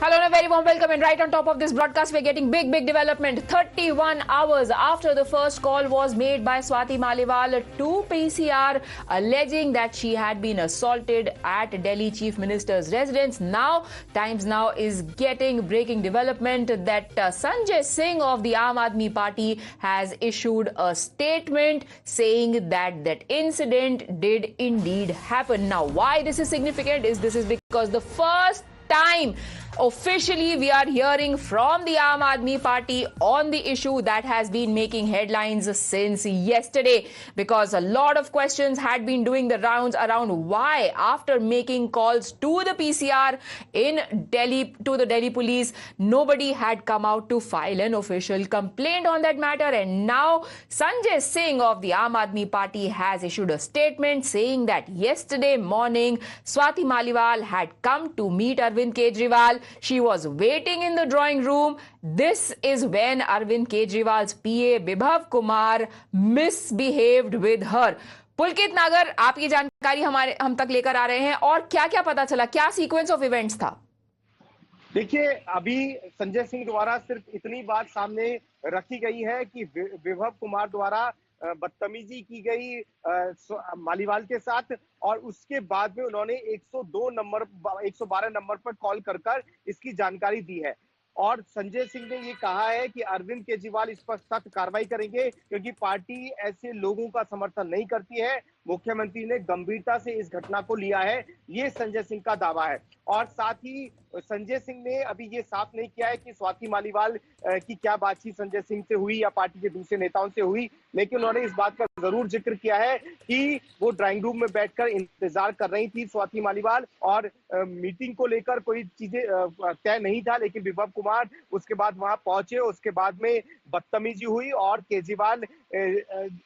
Hello and a very warm welcome, and right on top of this broadcast we're getting big development. 31 hours after the first call was made by Swati Maliwal to PCR alleging that she had been assaulted at Delhi Chief Minister's residence. Now Times Now is getting breaking development that Sanjay Singh of the Aam Aadmi Party has issued a statement saying that that incident did indeed happen. Now why this is significant is because the first time officially we are hearing from the Aam Aadmi Party on the issue that has been making headlines since yesterday, because a lot of questions had been doing the rounds around why, after making calls to the PCR in Delhi, to the Delhi police, nobody had come out to file an official complaint on that matter. And now Sanjay Singh of the Aam Aadmi Party has issued a statement saying that yesterday morning Swati Maliwal had come to meet Arvind Kejriwal. She was waiting in the drawing room. This is when Arvind Kejriwal's PA Bibhav Kumar misbehaved with her. पुलकित नागर, आप ये जानकारी हम तक लेकर आ रहे हैं, और क्या क्या पता चला, क्या सीक्वेंस ऑफ इवेंट्स था? देखिए, अभी संजय सिंह द्वारा सिर्फ इतनी बात सामने रखी गई है कि विभव कुमार द्वारा बदतमीजी की गई मालीवाल के साथ, और उसके बाद में उन्होंने 112 नंबर पर कॉल कर इसकी जानकारी दी है। और संजय सिंह ने ये कहा है कि अरविंद केजरीवाल इस पर सख्त कार्रवाई करेंगे क्योंकि पार्टी ऐसे लोगों का समर्थन नहीं करती है। मुख्यमंत्री ने गंभीरता से इस घटना को लिया है, ये संजय सिंह का दावा है। और साथ ही संजय सिंह ने अभी ये साफ नहीं किया है कि स्वाति मालीवाल की क्या बातचीत संजय सिंह से हुई या पार्टी के दूसरे नेताओं से हुई, लेकिन उन्होंने इस बात का जरूर जिक्र किया है कि वो ड्राइंग रूम में बैठकर इंतजार कर रही थी स्वाति मालीवाल, और मीटिंग को लेकर कोई चीजें तय नहीं था, लेकिन विभव कुमार उसके बाद वहां पहुंचे। उसके बाद में बदतमीजी हुई और केजरीवाल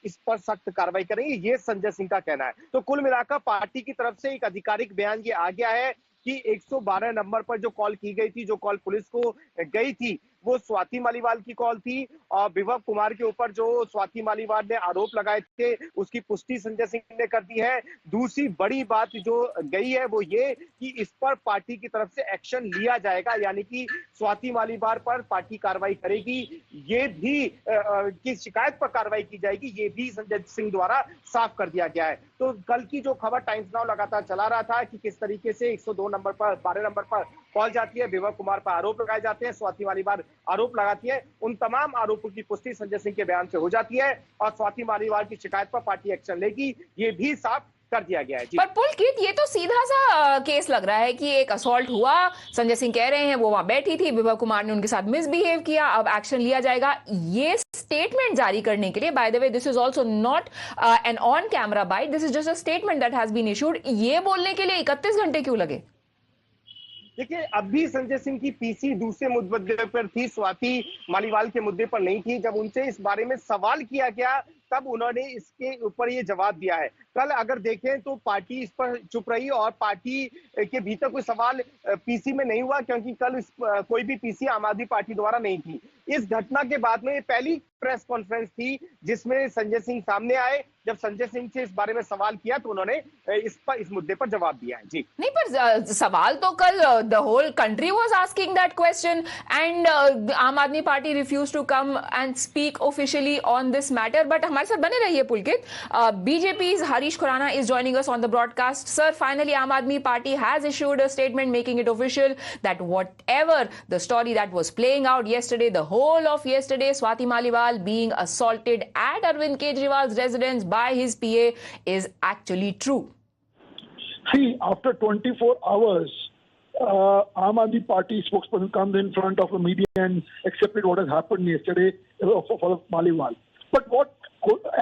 इस पर सख्त कार्रवाई करेंगे, ये संजय सिंह का कहना है। तो कुल मिलाकर पार्टी की तरफ से एक आधिकारिक बयान ये आ गया है कि 112 नंबर पर जो कॉल की गई थी, जो कॉल पुलिस को गई थी, वो स्वाति मालीवाल की कॉल थी। और विभव कुमार के ऊपर जो स्वाति मालीवाल ने आरोप लगाए थे, उसकी पुष्टि संजय सिंह ने कर दी है। दूसरी बड़ी बात जो गई है वो ये कि इस पर पार्टी की तरफ से एक्शन लिया जाएगा, यानी कि स्वाति मालीवाल पर पार्टी कार्रवाई करेगी, ये भी कि शिकायत पर कार्रवाई की जाएगी, ये भी संजय सिंह द्वारा साफ कर दिया गया है। तो कल की जो खबर टाइम्स नाउ लगातार चला रहा था कि किस तरीके से 102 नंबर पर 12 नंबर पर कॉल जाती है, विभव कुमार पर आरोप लगाए जाते हैं, स्वाति मालीवाल आरोप लगाती है, उन तमाम आरोपों की पुष्टि संजय सिंह के बयान से हो जाती है और स्वाति मालीवाल की शिकायत पर पार्टी एक्शन लेगी, ये भी साफ कर दिया गया है। पर पुलकित, ये तो सीधा सा केस लग रहा है कि एक असॉल्ट हुआ, संजय सिंह कह रहे हैं वो वहां बैठी थी, विभव कुमार ने उनके साथ मिसबिहेव किया, अब एक्शन लिया जाएगा। ये स्टेटमेंट जारी करने के लिए, by the way this is also not an on camera bite, this is just a statement that has been issued, ये बोलने के लिए 31 घंटे क्यों लगे? देखिए, अभी संजय सिंह की पीसी दूसरे मुद्दे पर थी, स्वाति मालीवाल के मुद्दे पर नहीं थी। जब उनसे इस बारे में सवाल किया गया तब उन्होंने इसके ऊपर ये जवाब दिया है। कल अगर देखें तो पार्टी इस पर चुप रही और पार्टी के भीतर कोई सवाल पीसी में नहीं हुआ, क्योंकि कल कोई भी पीसी आम आदमी पार्टी द्वारा नहीं थी। इस घटना के बाद में पहली प्रेस कॉन्फ्रेंस थी जिसमें संजय सिंह सामने आए। जब संजय सिंह से इस बारे में सवाल किया तो उन्होंने इस मुद्दे पर जवाब दिया है। जी नहीं, पर सवाल तो कल the whole country was asking that question and Aam Aadmi Party refuse to come and speak officially on this matter. But हमारे साथ बने रहिए Pulkit. BJP's Harish Khurana is joining us on the broadcast. Sir, finally Aam Aadmi Party has issued a statement making it official that whatever the story that was playing out yesterday, the whole of yesterday, Swati Maliwal being assaulted at Arvind Kejriwal's residence by his PA is actually true. See, after 24 hours, Aam Aadmi Party spokesperson comes in front of the media and accepted what has happened yesterday for Maliwal. But what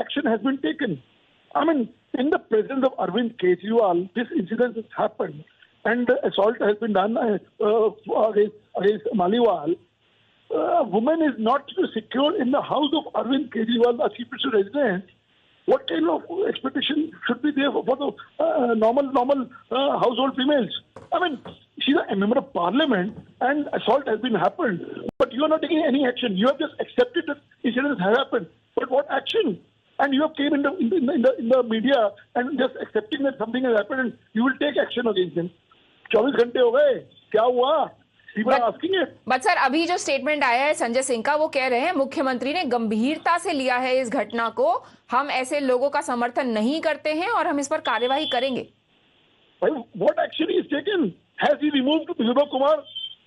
action has been taken? I mean, in the presence of Arvind Kejriwal, this incident has happened and assault has been done against Maliwal. A woman is not secure in the house of Arvind Kejriwal, the Chief Minister's residence. What kind of expectation should be there for the normal household females? I mean, she's a member of parliament and assault has been happened, but you are not taking any action. You have just accepted that incident has happened, but what action? And you have came in the media and just accepting that something has happened and you will take action against him. 24 घंटे हो गए, क्या हुआ? People are asking it. But sir, अभी जो statement आया है संजय सिंह का, वो कह रहे हैं मुख्यमंत्री ने गंभीरता से लिया है इस घटना को, हम ऐसे लोगों का समर्थन नहीं करते हैं और हम इस पर कार्यवाही करेंगे. What action he has taken? Has he removed Vibhav Kumar?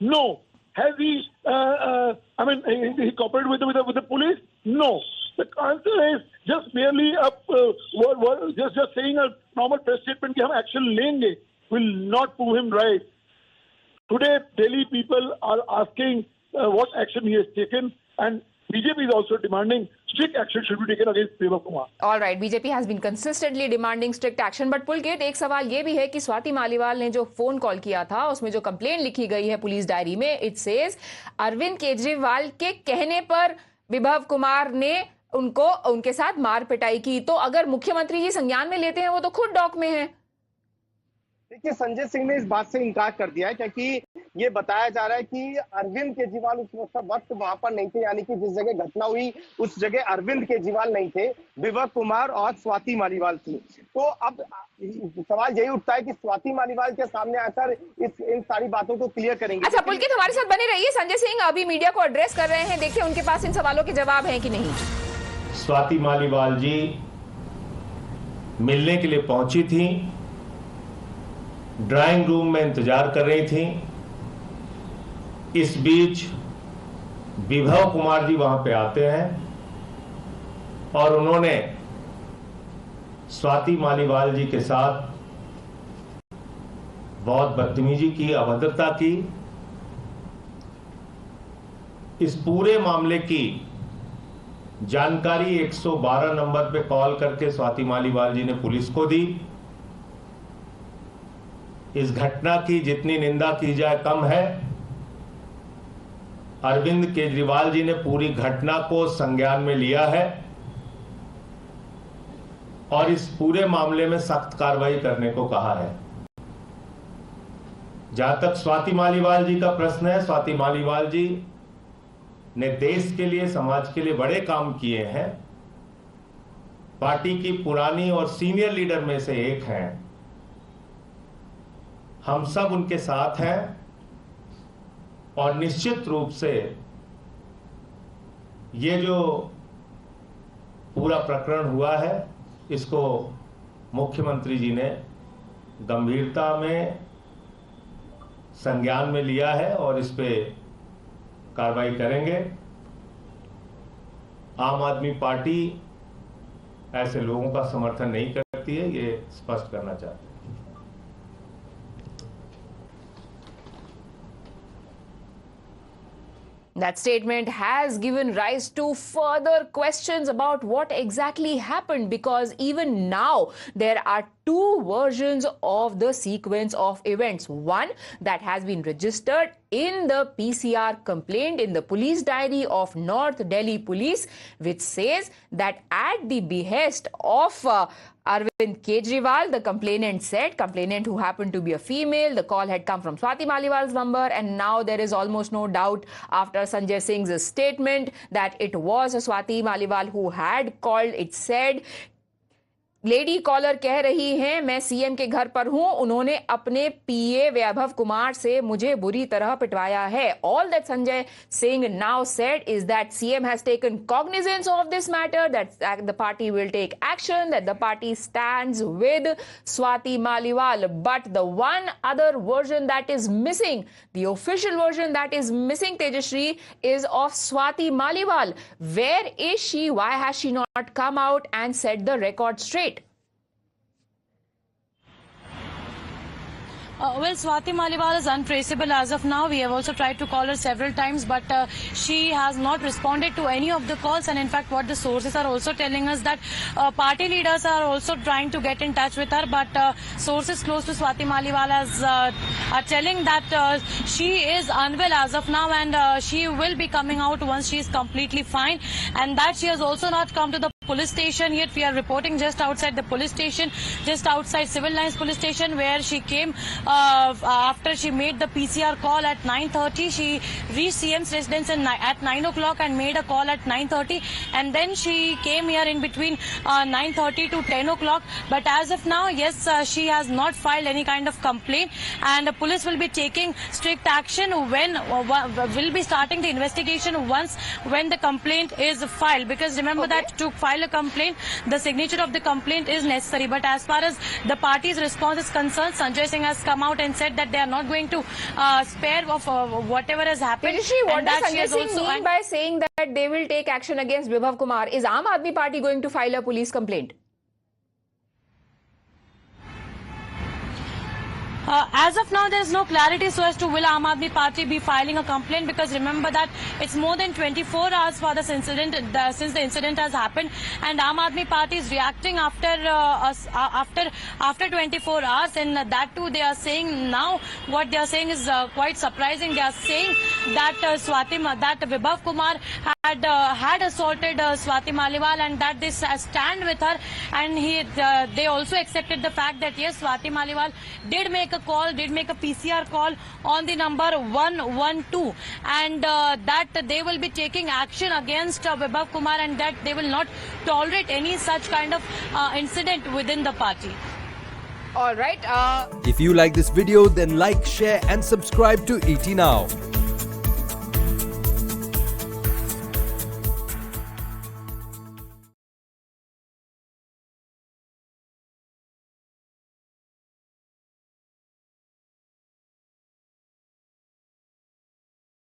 No. Has he? He cooperated with the police? No. The answer is just merely just saying a normal press statement कि हम action लेंगे will not prove him right. Today, Delhi people are asking what action he has taken, and BJP is also demanding strict action should be taken against Vibhav Kumar. All right, BJP has been consistently demanding strict action, but पुलकित, एक सवाल ये भी है कि स्वाति मालीवाल ने जो phone call किया था, उसमें जो कंप्लेंट लिखी गई है पुलिस डायरी में, इट सेज अरविंद केजरीवाल के कहने पर विभव कुमार ने उनके साथ मार पिटाई की. तो अगर मुख्यमंत्री जी संज्ञान में लेते हैं, वो तो खुद डॉक में है. देखिए, संजय सिंह ने इस बात से इनकार कर दिया है, क्योंकि ये बताया जा रहा है कि अरविंद केजरीवाल उस वक्त वहां पर नहीं थे, यानी कि जिस जगह घटना हुई उस जगह अरविंद केजरीवाल नहीं थे, विभव कुमार और स्वाति मालीवाल थी. तो अब सवाल यही उठता है कि स्वाति मालीवाल के सामने आकर इन सारी बातों को क्लियर करेंगे. अच्छा पुलकित, हमारे साथ बने रहिए. संजय सिंह अभी मीडिया को एड्रेस कर रहे हैं, देखिए उनके पास इन सवालों के जवाब हैं कि नहीं. स्वाति मालीवाल जी मिलने के लिए पहुंची थी, ड्राइंग रूम में इंतजार कर रही थी. इस बीच विभव कुमार जी वहां पे आते हैं और उन्होंने स्वाति मालीवाल जी के साथ बहुत बदतमीजी की, अभद्रता की. इस पूरे मामले की जानकारी 112 नंबर पे कॉल करके स्वाति मालीवाल जी ने पुलिस को दी. इस घटना की जितनी निंदा की जाए कम है. अरविंद केजरीवाल जी ने पूरी घटना को संज्ञान में लिया है और इस पूरे मामले में सख्त कार्रवाई करने को कहा है. जहां तक स्वाति मालीवाल जी का प्रश्न है, स्वाति मालीवाल जी ने देश के लिए, समाज के लिए बड़े काम किए हैं. पार्टी की पुरानी और सीनियर लीडर में से एक हैं. हम सब उनके साथ हैं और निश्चित रूप से ये जो पूरा प्रकरण हुआ है, इसको मुख्यमंत्री जी ने गंभीरता में संज्ञान में लिया है और इस पे कार्रवाई करेंगे. आम आदमी पार्टी ऐसे लोगों का समर्थन नहीं करती है, ये स्पष्ट करना चाहते हैं. That statement has given rise to further questions about what exactly happened, because even now there are two versions of the sequence of events. One that has been registered in the PCR complaint in the police diary of North Delhi Police, which says that at the behest of Arvind Kejriwal, the complainant who happened to be a female, the call had come from Swati Maliwal's number, and now there is almost no doubt after Sanjay Singh's statement that it was Swati Maliwal who had called. It said, lady caller कह रही हैं मैं CM के घर पर हूं, उन्होंने अपने पीए वैभव कुमार से मुझे बुरी तरह पिटवाया है. All that Sanjay Singh now said is that CM has taken cognizance of this matter, that the party will take action, that the party stands with Swati Maliwal. But the one other version that is missing, the official version that is missing, Tejashree, is of Swati Maliwal. Where is she? Why has she not come out and set the record straight? Well, Swati Maliwal is untraceable as of now. We have also tried to call her several times, but she has not responded to any of the calls. And in fact, what the sources are also telling us that party leaders are also trying to get in touch with her. But sources close to Swati Maliwal are telling that she is unwell as of now, and she will be coming out once she is completely fine. And that she has also not come to the police station here. We are reporting just outside the police station, just outside Civil Lines police station, where she came after she made the PCR call at 9:30. She reached CM's residence at 9 o'clock and made a call at 9:30, and then she came here in between 9:30 to 10 o'clock. But as of now, yes, she has not filed any kind of complaint, and the police will be taking strict action when will be starting the investigation when the complaint is filed. Because remember that to file a complaint, the signature of the complaint is necessary. But as far as the party's response is concerned, Sanjay Singh has come out and said that they are not going to spare of whatever has happened. Rishi, what and does that she Sanjay has Singh also- mean by saying that they will take action against Vibhav Kumar? Is Aam Aadmi Party going to file a police complaint? As of now, there is no clarity so as to will Aam Aadmi Party be filing a complaint, because remember that it's more than 24 hours for this incident, since the incident has happened, and Aam Aadmi Party is reacting after 24 hours, and that too they are saying now. What they are saying is quite surprising. They are saying that that Vibhav Kumar had assaulted Swati Maliwal, and that they stand with her, and they also accepted the fact that yes, Swati Maliwal did make a PCR call on the number 112, and that they will be taking action against Vibhav Kumar, and that they will not tolerate any such kind of incident within the party. All right. If you like this video, then like, share and subscribe to ET Now.